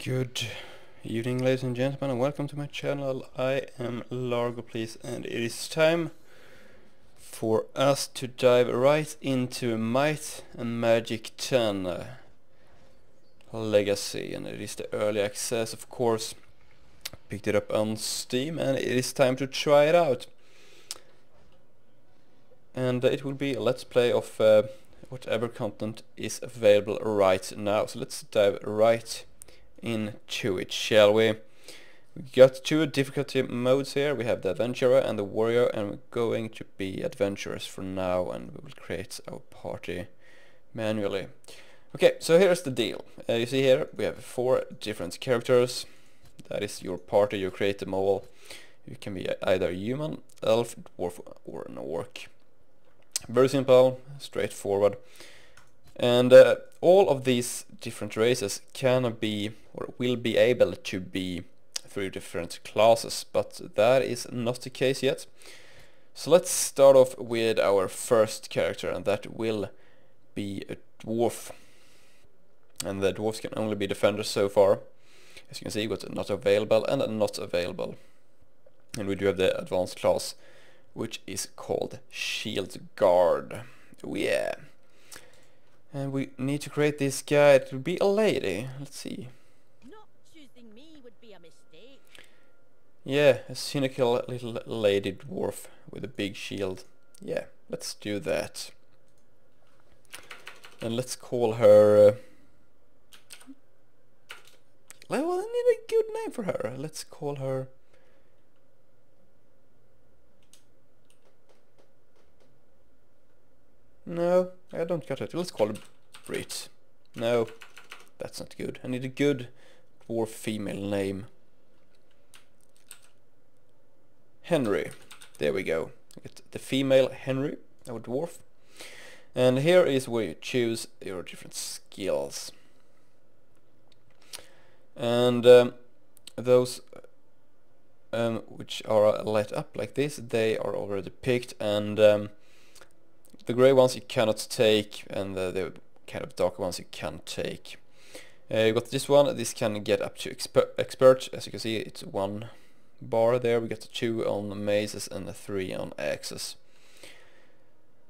Good evening, ladies and gentlemen, and welcome to my channel. I am Largo, please, and it is time for us to dive right into Might and Magic 10 Legacy, and it is the early access, of course. Picked it up on Steam, and it is time to try it out. And it will be a let's play of whatever content is available right now. So let's dive right into it, shall we? We got two difficulty modes here. We have the adventurer and the warrior, and we're going to be adventurers for now, and we will create our party manually. Okay, so here's the deal. You see here we have 4 different characters. That is your party. You create them all. You can be either human, elf, dwarf, or an orc. Very simple, straightforward. And all of these different races can be, or will be able to be, through different classes, but that is not the case yet. So let's start off with our first character, and that will be a dwarf. And the dwarves can only be defenders so far. As you can see, we've got not available and not available. And we do have the advanced class, which is called Shield Guard. Oh yeah. And we need to create this guy. It will be a lady. Let's see. Not choosing me would be a mistake. Yeah, a cynical little lady dwarf with a big shield. Yeah, let's do that. And let's call her... well, I need a good name for her. Let's call her... No, I don't got it. Let's call her Brit. No, that's not good. I need a good dwarf female name. Henry. There we go. Get the female Henry, our dwarf. And here is where you choose your different skills. And those which are lit up like this, they are already picked, and the grey ones you cannot take, and the kind of dark ones you can take. You got this one. This can get up to expert. As you can see, it's 1 bar there. We got 2 on mazes and 3 on axes.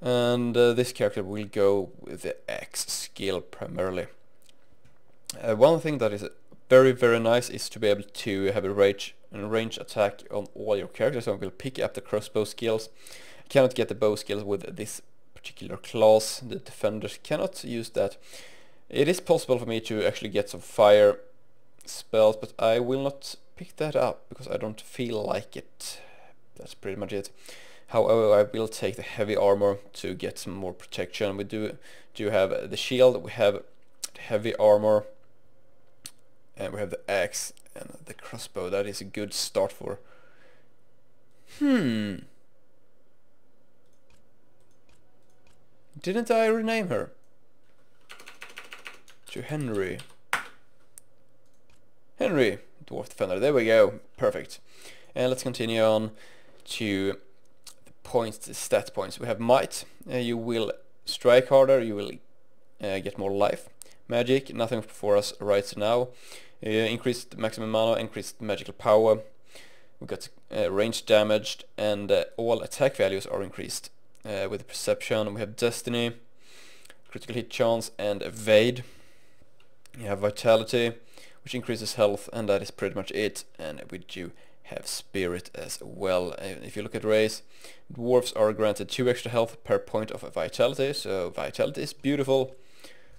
And this character will go with the axe skill primarily. One thing that is very nice is to be able to have a range attack on all your characters. So I will pick up the crossbow skills. I cannot get the bow skills with this particular class. The defenders cannot use that. It is possible for me to actually get some fire spells, but I will not pick that up because I don't feel like it. That's pretty much it. However, I will take the heavy armor to get some more protection. We do have the shield, we have the heavy armor, and we have the axe and the crossbow. That is a good start for... Didn't I rename her to Henry? Henry, dwarf defender. There we go. Perfect. And let's continue on to the points, the stat points. We have might. You will strike harder. You will get more life. Magic. Nothing for us right now. Increased maximum mana. Increased magical power. We got range damaged, and all attack values are increased. With perception, we have destiny, critical hit chance, and evade. You have vitality, which increases health, and that is pretty much it. And we do have spirit as well. If you look at race, dwarves are granted 2 extra health per point of vitality, so vitality is beautiful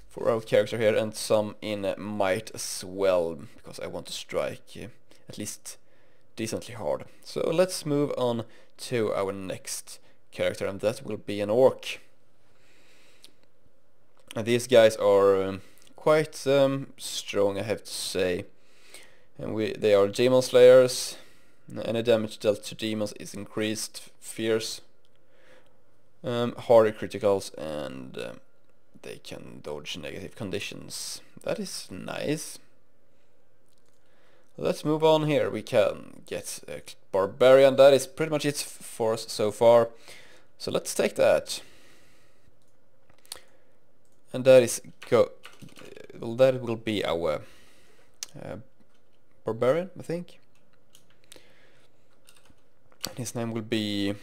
for our character here, and some in might as well, because I want to strike at least decently hard. So let's move on to our next character, and that will be an orc. And these guys are quite strong, I have to say. And they are demon slayers. Any damage dealt to demons is increased, fierce, harder criticals, and they can dodge negative conditions. That is nice. Let's move on here. We can get a barbarian. That is pretty much it for us so far. So let's take that. And that is that will be our barbarian, I think. And his name will be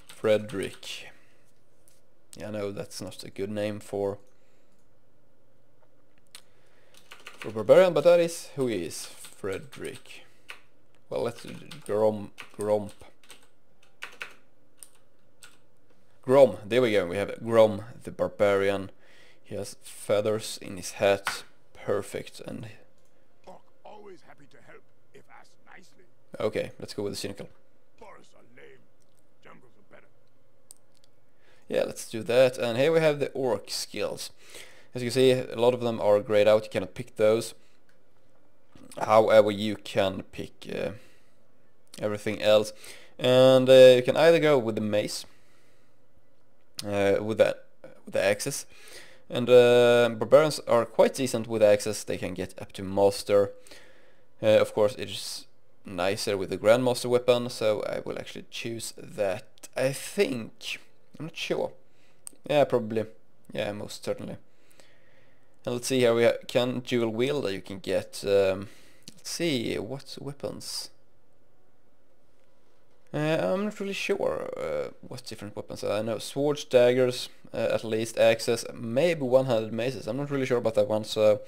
Frederick. Yeah, I know that's not a good name for barbarian, but that is who he is, Frederick. Well, let's do Grom, there we go, we have Grom the barbarian. He has feathers in his hat, perfect, and... Orc always happy to help, if asked nicely. Okay, let's go with the cynical. Forests are lame, jungles are better. Yeah, let's do that, and here we have the orc skills. As you can see, a lot of them are grayed out, you cannot pick those. However, you can pick everything else. And you can either go with the mace, with the axes. And barbarians are quite decent with axes, they can get up to master. Of course, it's nicer with the grandmaster weapon, so I will actually choose that. I think, I'm not sure. Yeah, probably. Yeah, most certainly. And let's see here, we can dual wield, you can get, let's see, what weapons? I'm not really sure what different weapons. I know swords, daggers, at least axes, maybe one-handed maces. I'm not really sure about that one, so...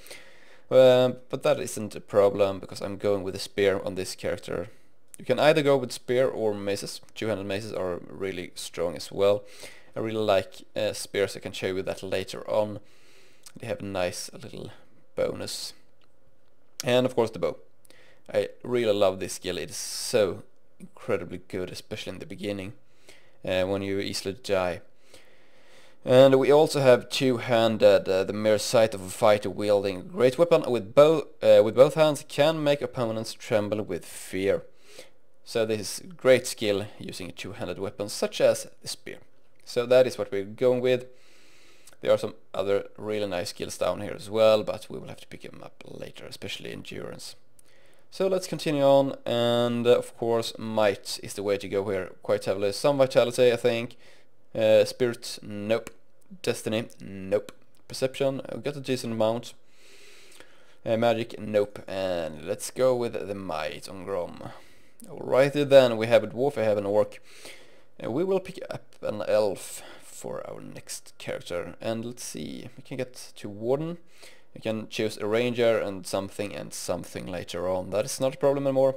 but that isn't a problem, because I'm going with a spear on this character. You can either go with spear or maces. Two-handed maces are really strong as well. I really like spears, I can show you that later on. They have a nice little bonus. And of course the bow. I really love this skill, it is so incredibly good, especially in the beginning, when you easily die. And we also have two-handed, the mere sight of a fighter wielding a great weapon with both hands can make opponents tremble with fear. So this is great skill using a two-handed weapon such as the spear. So that is what we're going with. There are some other really nice skills down here as well, but we will have to pick them up later, especially endurance. So let's continue on, and of course might is the way to go here quite heavily. Some vitality, I think. Spirit, nope. Destiny, nope. Perception, we got a decent amount. Magic, nope. And let's go with the might on Grom. Alrighty then, we have a dwarf, I have an orc. We will pick up an elf for our next character, and let's see, we can get to Warden. You can choose a ranger and something later on. That is not a problem anymore.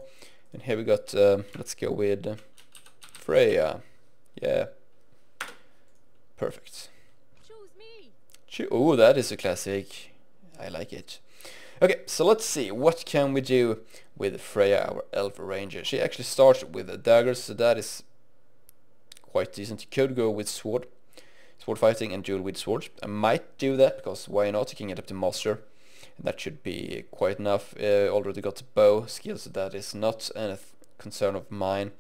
And here we got, let's go with Freya. Yeah. Perfect. Choose me. Oh, that is a classic. I like it. Okay, so let's see, what can we do with Freya, our elf ranger? She actually starts with a dagger, so that is quite decent. You could go with sword fighting and dual with swords. I might do that, because why not? You can get up to master, and that should be quite enough. Already got bow skills, so that is not a concern of mine.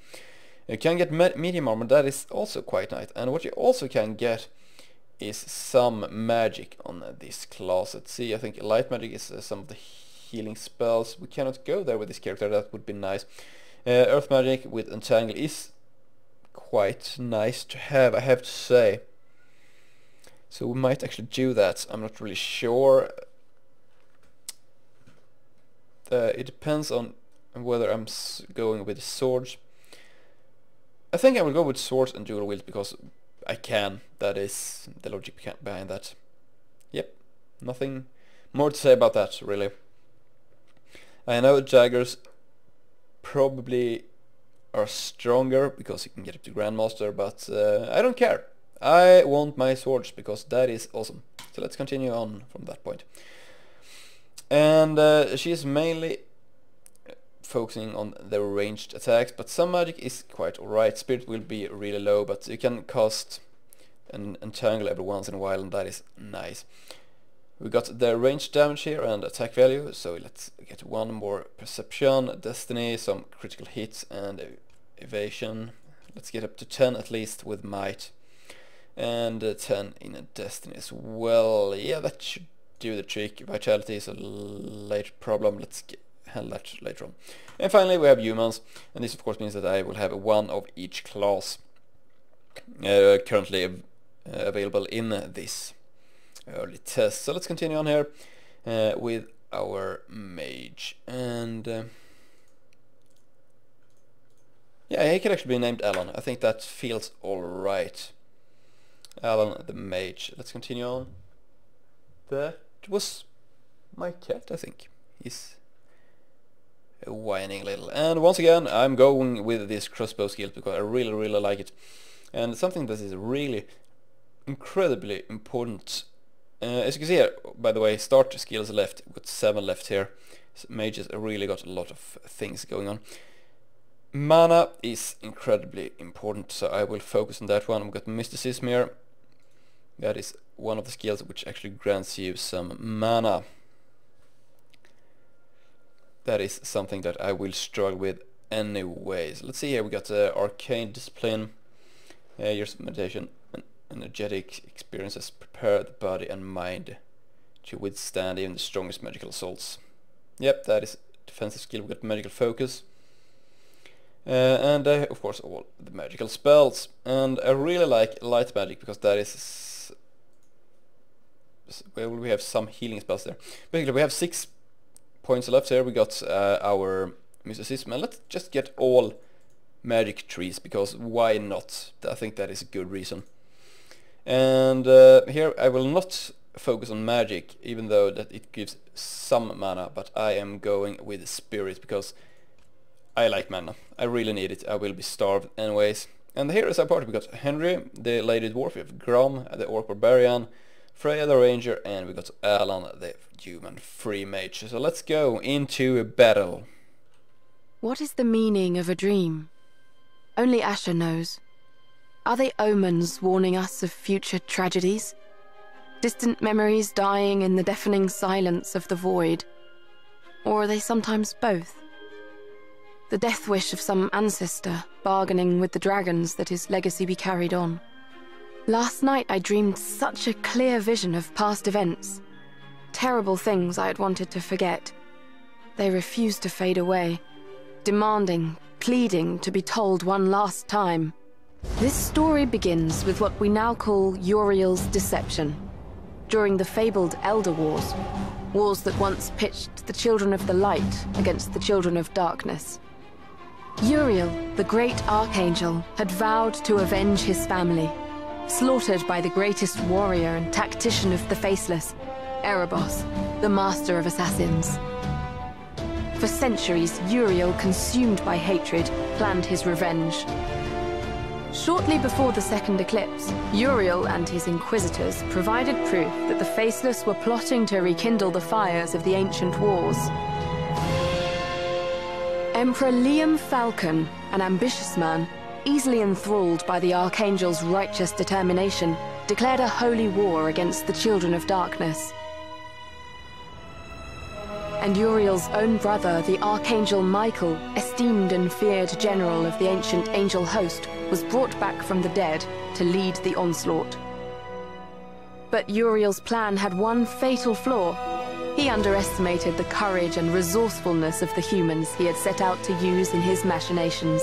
You can get medium armor, that is also quite nice. And what you also can get is some magic on this class. Let's see, I think light magic is some of the healing spells. We cannot go there with this character, that would be nice. Earth magic with entangle is quite nice to have, I have to say. So we might actually do that. I'm not really sure. It depends on whether I'm going with swords. I think I will go with swords and dual wield because I can. That is the logic behind that. Yep, nothing more to say about that, really. I know daggers probably are stronger because you can get up to Grandmaster, but I don't care. I want my swords because that is awesome. So let's continue on from that point. And she is mainly focusing on the ranged attacks, but some magic is quite alright. Spirit will be really low, but you can cast an entangle every once in a while, and that is nice. We got the ranged damage here and attack value, so let's get one more perception, destiny, some critical hits and evasion. Let's get up to 10 at least with might, and 10 in a destiny as well. Yeah, that should do the trick. Vitality is a later problem, let's handle that later on. And finally we have humans, and this of course means that I will have one of each class currently available in this early test. So let's continue on here with our mage, and yeah, he could actually be named Alan. I think that feels alright. Alan the mage. Let's continue on. That was my cat, I think. He's whining a little. And once again, I'm going with this crossbow skill because I really like it. And something that is really incredibly important. As you can see here, by the way, start skills left, we've got 7 left here. So mages really got a lot of things going on. Mana is incredibly important, so I will focus on that one. We've got mysticism here. That is one of the skills which actually grants you some mana. That is something that I will struggle with anyways. Let's see here, we got arcane discipline. Here's meditation. Energetic experiences prepare the body and mind to withstand even the strongest magical assaults. Yep, that is defensive skill. We've got magical focus. And of course all the magical spells. And I really like light magic because that is... well, we have some healing spells there. Basically we have 6 points left here. We got our mysticism, and let's just get all magic trees because why not? I think that is a good reason. And here I will not focus on magic, even though that it gives some mana, but I am going with spirit because I like mana. I really need it. I will be starved anyways. And here is our party. We got Henry, the Lady Dwarf, we have Grom, the Orc Barbarian, Freya the Ranger, and we got Alan the Human Free Mage. So let's go into a battle. What is the meaning of a dream? Only Asher knows. Are they omens warning us of future tragedies? Distant memories dying in the deafening silence of the void? Or are they sometimes both? The death wish of some ancestor bargaining with the dragons that his legacy be carried on. Last night I dreamed such a clear vision of past events. Terrible things I had wanted to forget. They refused to fade away, demanding, pleading to be told one last time. This story begins with what we now call Uriel's deception. During the fabled Elder Wars, wars that once pitched the children of the light against the children of darkness. Uriel, the great archangel, had vowed to avenge his family, slaughtered by the greatest warrior and tactician of the Faceless, Erebos, the master of assassins. For centuries, Uriel, consumed by hatred, planned his revenge. Shortly before the second eclipse, Uriel and his inquisitors provided proof that the Faceless were plotting to rekindle the fires of the ancient wars. Emperor Liam Falcon, an ambitious man, easily enthralled by the Archangel's righteous determination, declared a holy war against the children of darkness. And Uriel's own brother, the Archangel Michael, esteemed and feared general of the ancient angel host, was brought back from the dead to lead the onslaught. But Uriel's plan had one fatal flaw. He underestimated the courage and resourcefulness of the humans he had set out to use in his machinations.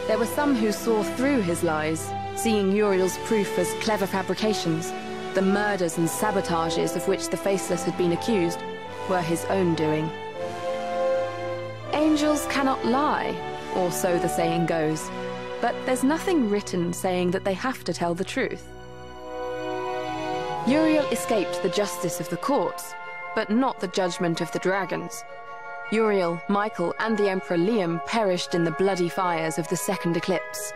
There were some who saw through his lies, seeing Uriel's proof as clever fabrications. The murders and sabotages of which the Faceless had been accused were his own doing. Angels cannot lie, or so the saying goes, but there's nothing written saying that they have to tell the truth. Uriel escaped the justice of the courts, but not the judgment of the dragons. Uriel, Michael, and the Emperor Liam perished in the bloody fires of the second eclipse.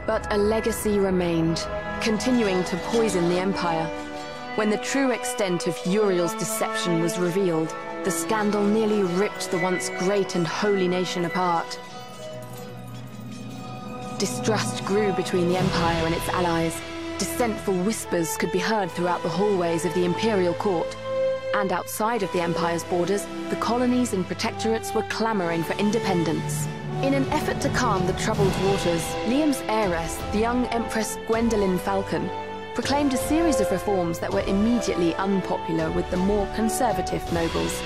But a legacy remained, continuing to poison the Empire. When the true extent of Uriel's deception was revealed, the scandal nearly ripped the once great and holy nation apart. Distrust grew between the Empire and its allies. Dissentful whispers could be heard throughout the hallways of the Imperial Court. And outside of the Empire's borders, the colonies and protectorates were clamoring for independence. In an effort to calm the troubled waters, Liam's heiress, the young Empress Gwendolyn Falcon, proclaimed a series of reforms that were immediately unpopular with the more conservative nobles.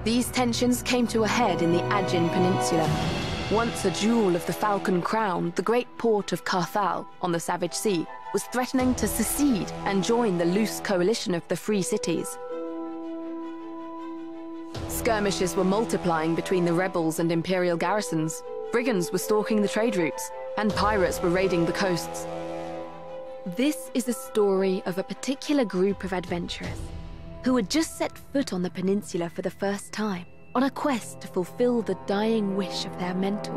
These tensions came to a head in the Aegean Peninsula. Once a jewel of the Falcon Crown, the great port of Carthal on the Savage Sea was threatening to secede and join the loose coalition of the Free Cities. Skirmishes were multiplying between the rebels and Imperial garrisons. Brigands were stalking the trade routes, and pirates were raiding the coasts. This is the story of a particular group of adventurers who had just set foot on the peninsula for the first time, on a quest to fulfill the dying wish of their mentor.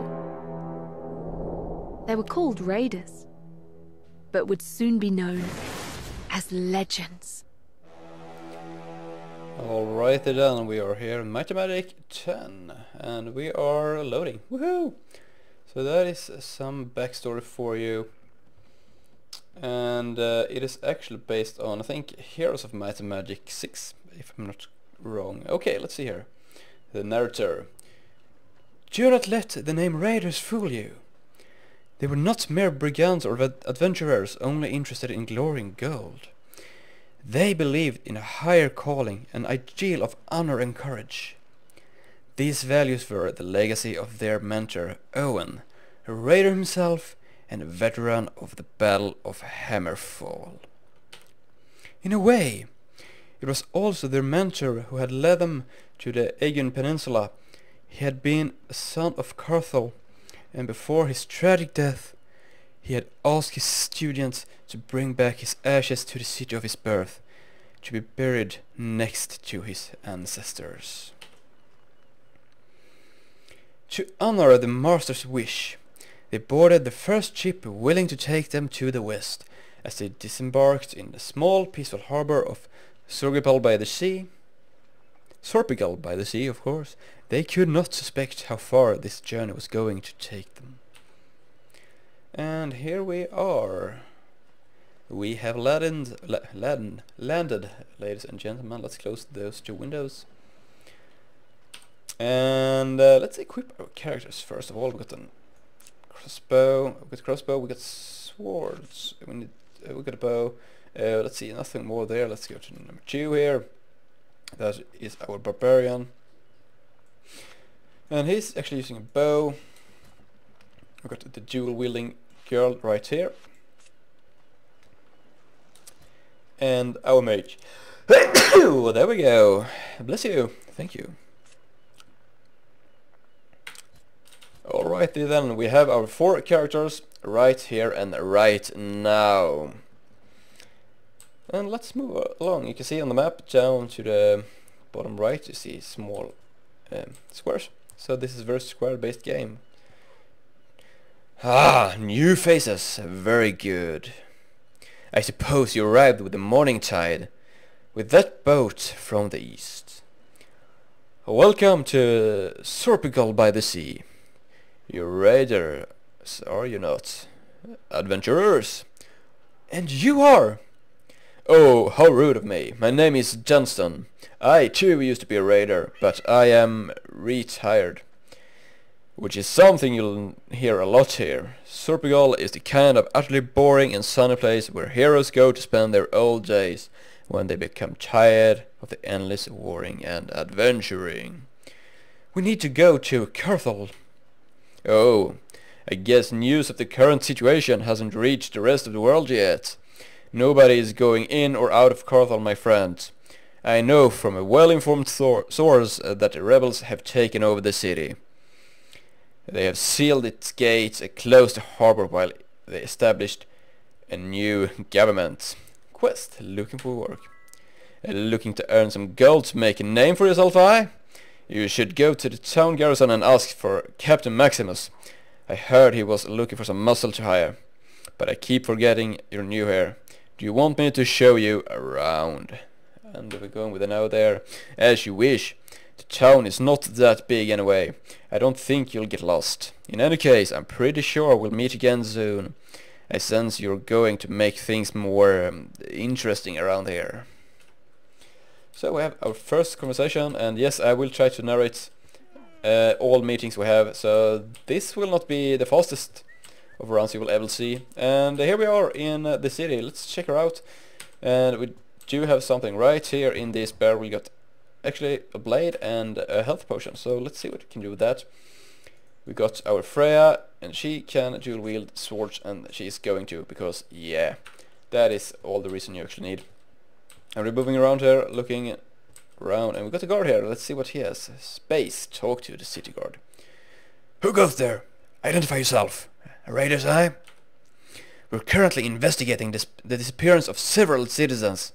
They were called raiders, but would soon be known as legends. Alright then, we are here in Might and Magic 10, and we are loading. Woohoo! So that is some backstory for you, and it is actually based on, I think, Heroes of Might and Magic 6, if I'm not wrong. Okay, let's see here. The narrator. Do not let the name Raiders fool you. They were not mere brigands or adventurers only interested in glory and gold. They believed in a higher calling, an ideal of honor and courage. These values were the legacy of their mentor, Owen, a raider himself and a veteran of the Battle of Hammerfall. In a way, it was also their mentor who had led them to the Aegean Peninsula. He had been a son of Carthal, and before his tragic death, he had asked his students to bring back his ashes to the city of his birth, to be buried next to his ancestors. To honor the master's wish, they boarded the first ship willing to take them to the west. As they disembarked in the small, peaceful harbor of Sorpigal by the sea, of course, they could not suspect how far this journey was going to take them. And here we are. We have landed, ladies and gentlemen. Let's close those two windows. And let's equip our characters first of all. We got a crossbow. We got swords. We got a bow. Let's see, nothing more there. Let's go to number 2 here. That is our barbarian, and he's actually using a bow. We've got the dual wielding girl right here, and our mage. There we go. Bless you. Thank you. Alrighty then, we have our 4 characters right here and right now. And let's move along. You can see on the map down to the bottom right you see small squares. So this is a very square based game. Ah, new faces. Very good. I suppose you arrived with the morning tide, with that boat from the east. Welcome to Sorpigal by the sea. You're raiders, are you not? Adventurers. And you are! Oh, how rude of me. My name is Johnston. I too used to be a raider, but I am retired. Which is something you'll hear a lot here. Sorpigal is the kind of utterly boring and sunny place where heroes go to spend their old days when they become tired of the endless warring and adventuring. We need to go to Carthal. Oh, I guess news of the current situation hasn't reached the rest of the world yet. Nobody is going in or out of Carthal, my friend. I know from a well-informed source that the rebels have taken over the city. They have sealed its gates and closed the harbor while they established a new government. Quest, looking for work. Looking to earn some gold to make a name for yourself, You should go to the town garrison and ask for Captain Maximus. I heard he was looking for some muscle to hire. But I keep forgetting you're new here. Do you want me to show you around? And we're going with an O there. As you wish. The town is not that big anyway. I don't think you'll get lost. In any case, I'm pretty sure we'll meet again soon. I sense you're going to make things more interesting around here. So we have our first conversation, and yes, I will try to narrate all meetings we have. So this will not be the fastest of rounds you will ever see. And here we are in the city. Let's check her out. And we do have something right here in this bear. We got actually a blade and a health potion. So let's see what we can do with that. We got our Freya, and she can dual wield swords, and she's going to, because yeah, that is all the reason you actually need. And we're moving around here, looking around, and we got a guard here. Let's see what he has. Space, talk to the city guard. Who goes there? Identify yourself. A Raider's Eye? We're currently investigating the disappearance of several citizens.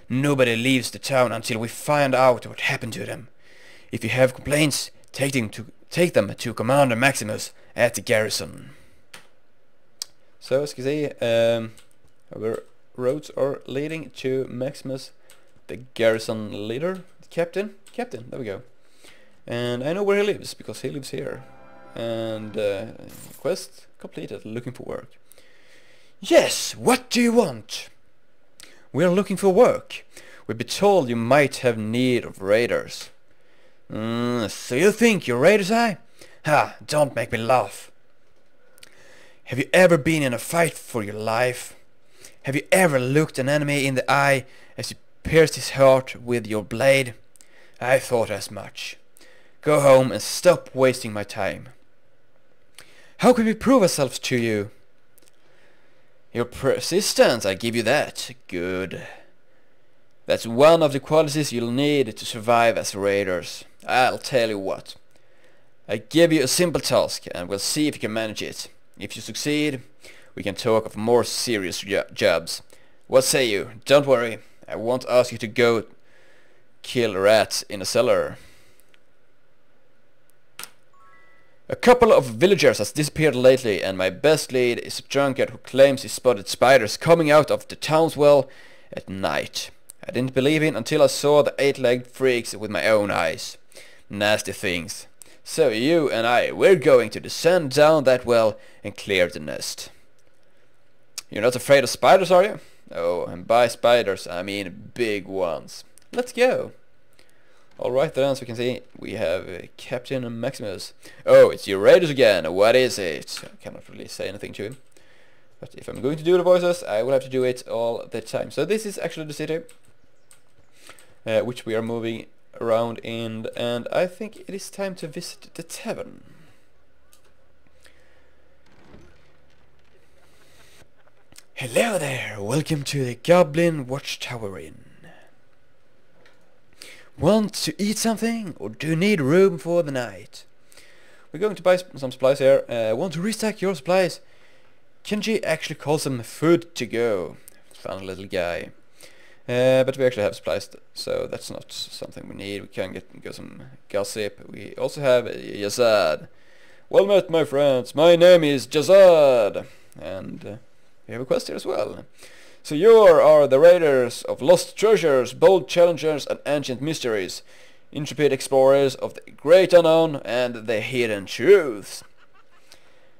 Nobody leaves the town until we find out what happened to them. If you have complaints, take them to Commander Maximus at the garrison. So as you can see, our roads are leading to Maximus, the garrison leader, the captain, there we go. And I know where he lives, because he lives here. And quest completed, looking for work. Yes, what do you want? We are looking for work. We've been told you might have need of raiders. So you think you're Raider's Eye? Ha, don't make me laugh. Have you ever been in a fight for your life? Have you ever looked an enemy in the eye as you pierced his heart with your blade? I thought as much. Go home and stop wasting my time. How can we prove ourselves to you? Your persistence, I give you that. Good. That's one of the qualities you'll need to survive as raiders. I'll tell you what. I give you a simple task, and we'll see if you can manage it. If you succeed, we can talk of more serious jobs. What say you? Don't worry, I won't ask you to go kill rats in a cellar. A couple of villagers has disappeared lately, and my best lead is a drunkard who claims he spotted spiders coming out of the town's well at night. I didn't believe him until I saw the 8-legged freaks with my own eyes. Nasty things. So you and we're going to descend down that well and clear the nest. You're not afraid of spiders, are you? Oh, and by spiders I mean big ones. Let's go. Alright then, as we can see, we have Captain Maximus. Oh, it's your raiders again. What is it? I cannot really say anything to him. But if I'm going to do the voices, I will have to do it all the time. So this is actually the city, which we are moving around in, and I think it is time to visit the tavern. Hello there, welcome to the Goblin Watchtower Inn. Want to eat something, or do you need room for the night? We're going to buy some supplies here. Want to restock your supplies? Kenji actually calls them food to go. Fun little guy. But we actually have supplies, so that's not something we need. We can get some gossip. We also have Yazad. Well met, my friends. My name is Yazad, and we have a quest here as well. So you are the raiders of lost treasures, bold challengers, and ancient mysteries, intrepid explorers of the great unknown and the hidden truths.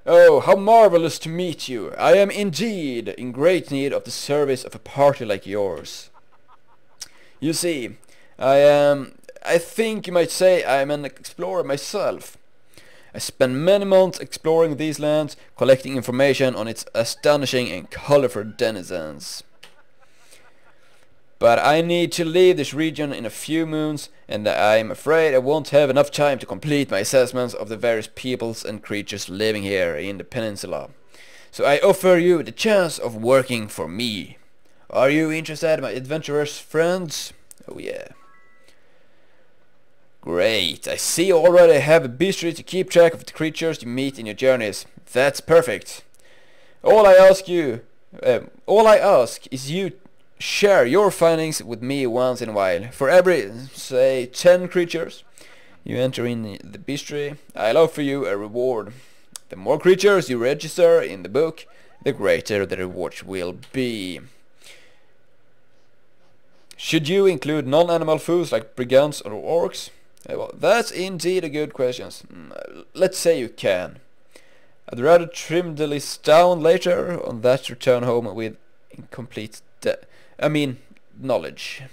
Oh, how marvelous to meet you! I am indeed in great need of the service of a party like yours. You see, I think you might say I'm an explorer myself. I spent many months exploring these lands, collecting information on its astonishing and colorful denizens. But I need to leave this region in a few moons, and I'm afraid I won't have enough time to complete my assessments of the various peoples and creatures living here in the peninsula. So I offer you the chance of working for me. Are you interested, my adventurous friends? Oh yeah. Great, I see you already have a bestiary to keep track of the creatures you meet in your journeys. That's perfect. All I ask is you share your findings with me once in a while. For every, say, 10 creatures you enter in the bestiary, I'll offer you a reward. The more creatures you register in the book, the greater the reward will be. Should you include non-animal foods like brigands or orcs? Well, that's indeed a good question. Let's say you can. I'd rather trim the list down later on that return home with incomplete knowledge.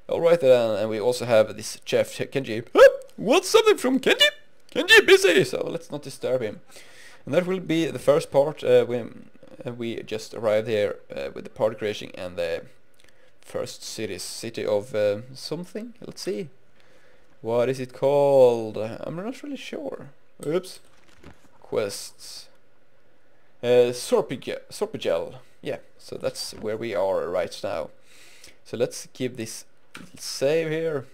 Alright then, and we also have this chef Kenji. Want something from Kenji? Kenji busy, so let's not disturb him. And that will be the first part when we just arrived here with the party creation and the first city of something. Let's see. What is it called? I'm not really sure. Oops. Quests. Sorpigel. Yeah, so that's where we are right now. So let's give this save here.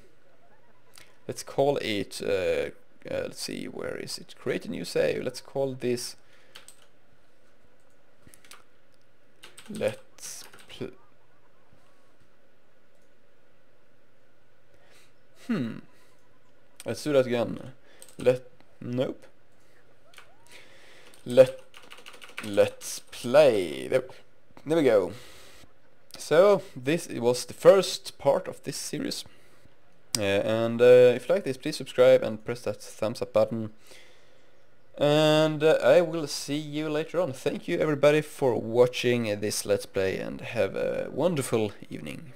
Let's call it, let's see, where is it? Create a new save. Let's call this Let's Let's do that again. Nope. Let's play. There we go. So this was the first part of this series. And if you like this, please subscribe and press that thumbs up button. And I will see you later on. Thank you everybody for watching this Let's Play, and have a wonderful evening.